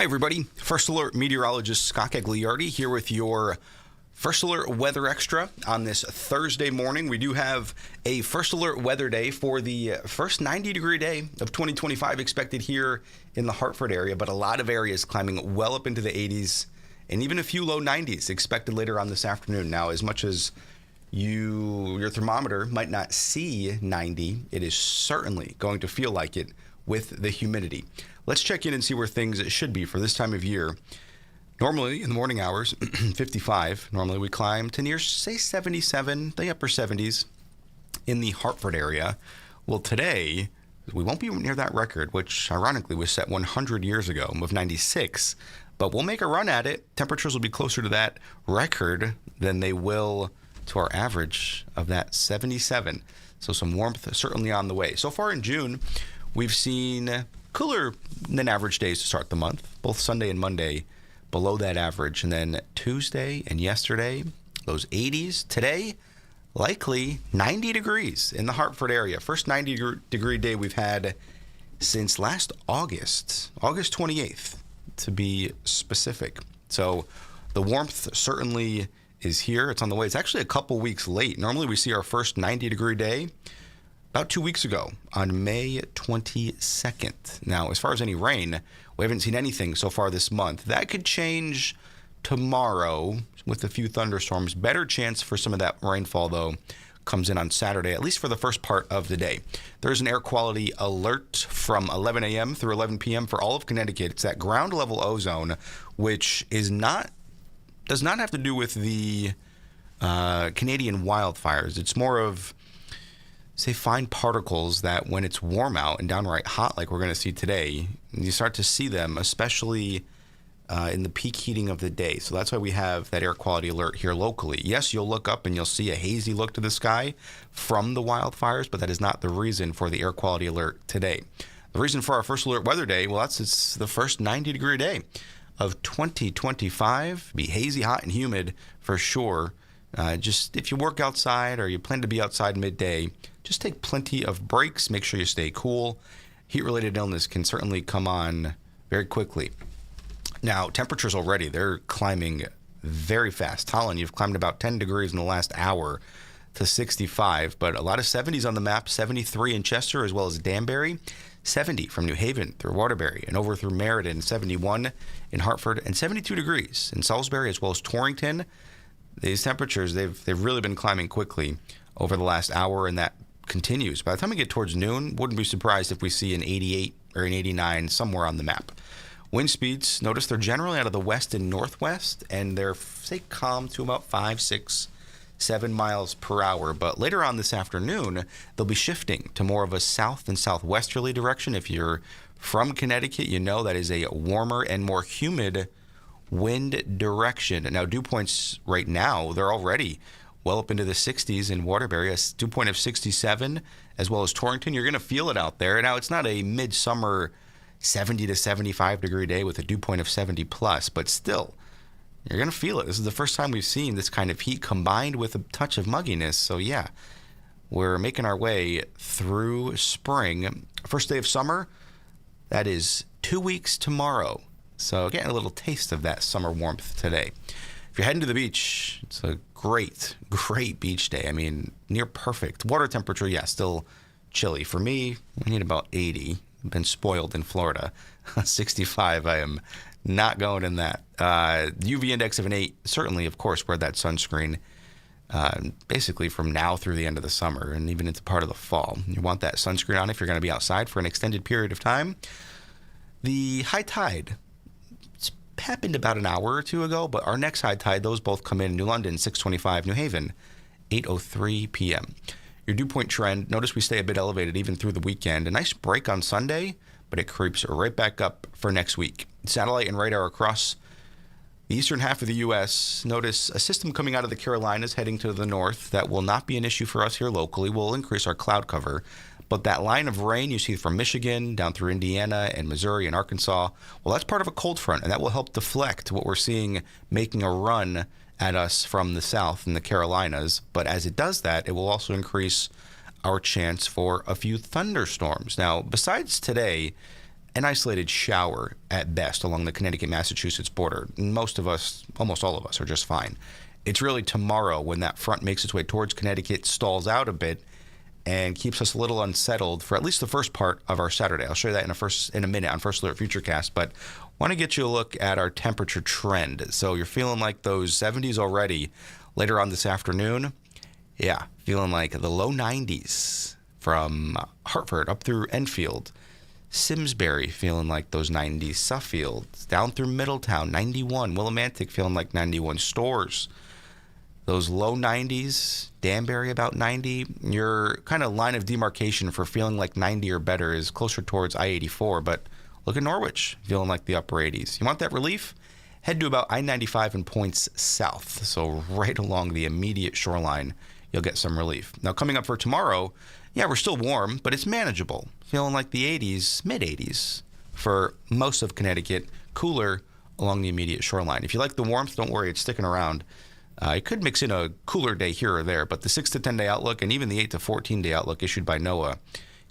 Hi, everybody. First Alert Meteorologist Scott Gagliardi here with your First Alert Weather Extra on this Thursday morning. We do have a First Alert weather day for the first 90-degree day of 2025 expected here in the Hartford area, but a lot of areas climbing well up into the 80s and even a few low 90s expected later on this afternoon. Now, as much as your thermometer might not see 90, it is certainly going to feel like it with the humidity. Let's check in and see where things should be for this time of year. Normally, in the morning hours, 55. Normally, we climb to near, say, 77, the upper 70s in the Hartford area. Well, today, we won't be near that record, which ironically was set 100 years ago of 96. But we'll make a run at it. Temperatures will be closer to that record than they will to our average of that 77. So some warmth certainly on the way. So far in June, we've seen cooler than average days to start the month, both Sunday and Monday below that average. And then Tuesday and yesterday, those 80s. Today, likely 90 degrees in the Hartford area. First 90-degree day we've had since last August 28th to be specific. So the warmth certainly is here. It's on the way. It's actually a couple weeks late. Normally we see our first 90-degree day about 2 weeks ago on May 22nd. Now, as far as any rain, we haven't seen anything so far this month. That could change tomorrow with a few thunderstorms. Better chance for some of that rainfall, though, comes in on Saturday, at least for the first part of the day. There's an air quality alert from 11 a.m. through 11 p.m. for all of Connecticut. It's that ground level ozone, which does not have to do with the Canadian wildfires. It's more of, say, fine particles that when it's warm out and downright hot like we're going to see today, you start to see them, especially in the peak heating of the day. So that's why we have that air quality alert here locally. Yes, you'll look up and you'll see a hazy look to the sky from the wildfires, but that is not the reason for the air quality alert today. The reason for our First Alert Weather Day, well, it's the first 90-degree day of 2025. Be hazy, hot, and humid for sure. Just if you work outside or you plan to be outside midday, just take plenty of breaks. Make sure you stay cool. Heat-related illness can certainly come on very quickly. Now, temperatures already, they're climbing very fast. Holland, you've climbed about 10 degrees in the last hour to 65, but a lot of 70s on the map, 73 in Chester as well as Danbury, 70 from New Haven through Waterbury and over through Meriden, 71 in Hartford, and 72 degrees in Salisbury as well as Torrington. These temperatures, they've really been climbing quickly over the last hour, and that continues. By the time we get towards noon, wouldn't be surprised if we see an 88 or an 89 somewhere on the map. Wind speeds, notice they're generally out of the west and northwest, and they're, say, calm to about 5, 6, 7 miles per hour. But later on this afternoon, they'll be shifting to more of a south and southwesterly direction. If you're from Connecticut, you know that is a warmer and more humid wind direction. Now, dew points right now, they're already well up into the 60s in Waterbury, a dew point of 67, as well as Torrington. You're going to feel it out there. Now, it's not a midsummer 70 to 75 degree day with a dew point of 70 plus, but still, you're going to feel it. This is the first time we've seen this kind of heat combined with a touch of mugginess. So yeah, we're making our way through spring. First day of summer, that is 2 weeks tomorrow. So getting a little taste of that summer warmth today. If you're heading to the beach, it's a great, great beach day. I mean, near perfect. Water temperature, yeah, still chilly. For me, I need about 80. I've been spoiled in Florida. 65, I am not going in that. UV index of an 8, certainly, of course, wear that sunscreen basically from now through the end of the summer and even into part of the fall. You want that sunscreen on if you're going to be outside for an extended period of time. The high tide, it's happened about an hour or two ago, but our next high tide, those both come in New London, 6:25, New Haven, 8:03 p.m. Your dew point trend, notice we stay a bit elevated even through the weekend. A nice break on Sunday, but it creeps right back up for next week. Satellite and radar across the eastern half of the U.S. Notice a system coming out of the Carolinas heading to the north. That will not be an issue for us here locally. We'll increase our cloud cover. But that line of rain you see from Michigan down through Indiana and Missouri and Arkansas, well, that's part of a cold front, and that will help deflect what we're seeing making a run at us from the south in the Carolinas. But as it does that, it will also increase our chance for a few thunderstorms. Now, besides today, an isolated shower at best along the Connecticut-Massachusetts border. Most of us, almost all of us, are just fine. It's really tomorrow when that front makes its way towards Connecticut, stalls out a bit, and keeps us a little unsettled for at least the first part of our Saturday. I'll show you that in a minute on First Alert Futurecast, but want to get you a look at our temperature trend. So you're feeling like those 70s already later on this afternoon. Yeah, feeling like the low 90s from Hartford up through Enfield. Simsbury feeling like those 90s. Suffield down through Middletown, 91. Willimantic feeling like 91. Stores, those low 90s. Danbury about 90. Your kind of line of demarcation for feeling like 90 or better is closer towards I-84, but look at Norwich feeling like the upper 80s. You want that relief? Head to about I-95 and points south. So right along the immediate shoreline, you'll get some relief. Now coming up for tomorrow, yeah, we're still warm, but it's manageable. Feeling like the 80s, mid-80s for most of Connecticut. Cooler along the immediate shoreline. If you like the warmth, don't worry, it's sticking around. It could mix in a cooler day here or there, but the 6 to 10 day outlook and even the 8 to 14 day outlook issued by NOAA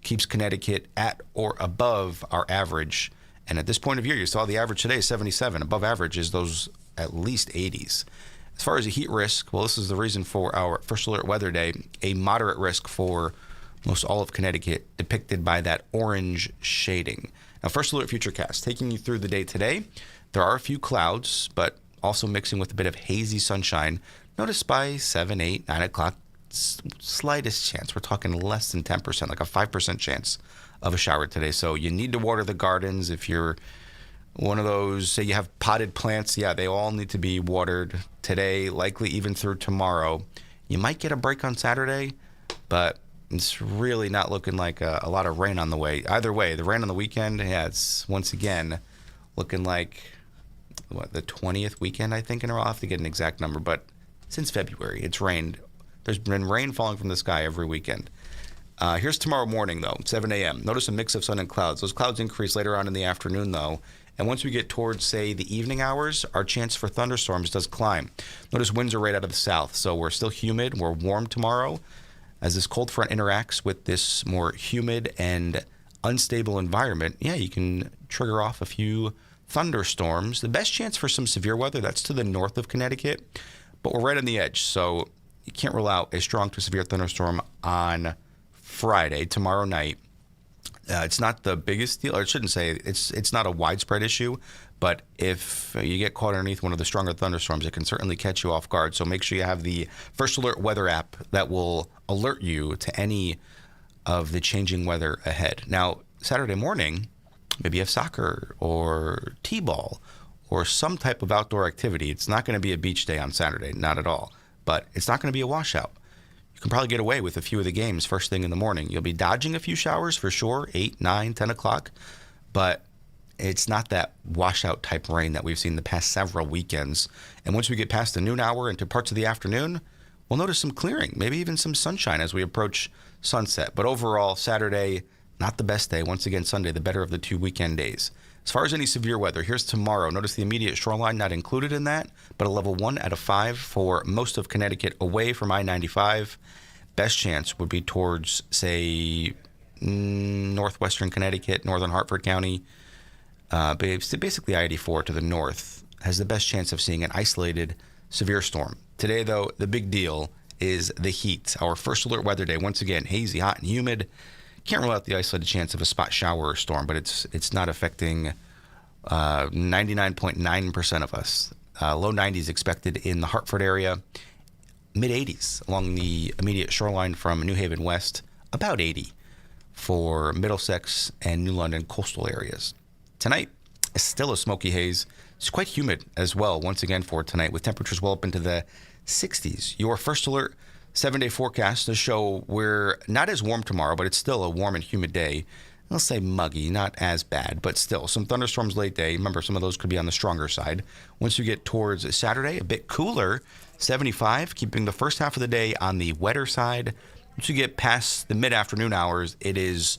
keeps Connecticut at or above our average. And at this point of year, you saw the average today is 77. Above average is those at least 80s. As far as a heat risk, well, this is the reason for our First Alert Weather Day, a moderate risk for most all of Connecticut, depicted by that orange shading. Now, First Alert Futurecast, taking you through the day today. There are a few clouds, but also mixing with a bit of hazy sunshine. Notice by 7, 8, 9 o'clock, slightest chance. We're talking less than 10%, like a 5% chance of a shower today. So you need to water the gardens. If you're one of those, say you have potted plants, yeah, they all need to be watered today, likely even through tomorrow. You might get a break on Saturday, but it's really not looking like a lot of rain on the way. Either way, the rain on the weekend, yeah, it's once again looking like the 20th weekend, I think, in a row. I'll have to get an exact number, but since February, it's rained. There's been rain falling from the sky every weekend. Here's tomorrow morning, though, 7 a.m. Notice a mix of sun and clouds. Those clouds increase later on in the afternoon, though. And once we get towards, say, the evening hours, our chance for thunderstorms does climb. Notice winds are right out of the south, so we're still humid. We're warm tomorrow. As this cold front interacts with this more humid and unstable environment, yeah, you can trigger off a few thunderstorms. The best chance for some severe weather, that's to the north of Connecticut, but we're right on the edge, so you can't rule out a strong to severe thunderstorm on Friday, tomorrow night. It's not the biggest deal, or I shouldn't say it's not a widespread issue, but if you get caught underneath one of the stronger thunderstorms, it can certainly catch you off guard. So make sure you have the First Alert weather app that will alert you to any of the changing weather ahead. Now, Saturday morning, maybe you have soccer or t-ball or some type of outdoor activity. It's not going to be a beach day on Saturday, not at all, but it's not going to be a washout. You can probably get away with a few of the games first thing in the morning. You'll be dodging a few showers for sure, 8, 9, 10 o'clock, but it's not that washout type rain that we've seen the past several weekends. And once we get past the noon hour into parts of the afternoon, we'll notice some clearing, maybe even some sunshine as we approach sunset. But overall, Saturday, not the best day. Once again, Sunday, the better of the 2 weekend days. As far as any severe weather, here's tomorrow. Notice the immediate shoreline not included in that, but a level 1 out of 5 for most of Connecticut away from I-95. Best chance would be towards, say, northwestern Connecticut, northern Hartford County. Basically I-84 to the north has the best chance of seeing an isolated severe storm. Today, though, the big deal is the heat. Our First Alert Weather Day, once again, hazy, hot, and humid. Can't rule out the isolated chance of a spot shower or storm, but it's not affecting 99.9% of us. Low 90s expected in the Hartford area. Mid-80s along the immediate shoreline from New Haven west. About 80 for Middlesex and New London coastal areas. Tonight is still a smoky haze. It's quite humid as well, once again, for tonight, with temperatures well up into the 60s. Your First Alert 7-day forecast to show we're not as warm tomorrow, but it's still a warm and humid day. I'll say muggy, not as bad, but still some thunderstorms late day. Remember, some of those could be on the stronger side. Once you get towards Saturday, a bit cooler, 75, keeping the first half of the day on the wetter side. Once you get past the mid-afternoon hours, it is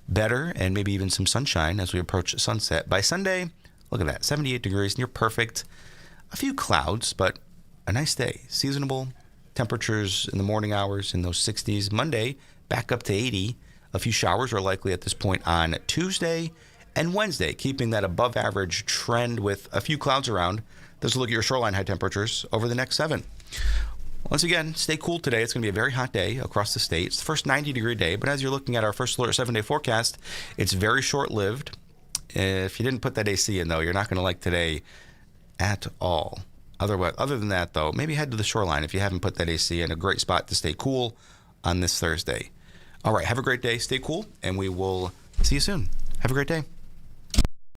better and maybe even some sunshine as we approach sunset. By Sunday, look at that, 78 degrees, near perfect. A few clouds, but a nice day. Seasonable temperatures in the morning hours in those 60s. Monday, back up to 80. A few showers are likely at this point on Tuesday. And Wednesday, keeping that above average trend with a few clouds around. Let's look at your shoreline high temperatures over the next 7. Once again, stay cool today. It's going to be a very hot day across the state. It's the first 90-degree day, but as you're looking at our First Alert 7-day forecast, it's very short-lived. If you didn't put that AC in, though, you're not going to like today at all. Other than that, though, maybe head to the shoreline if you haven't put that AC in. A great spot to stay cool on this Thursday. All right, have a great day. Stay cool, and we will see you soon. Have a great day.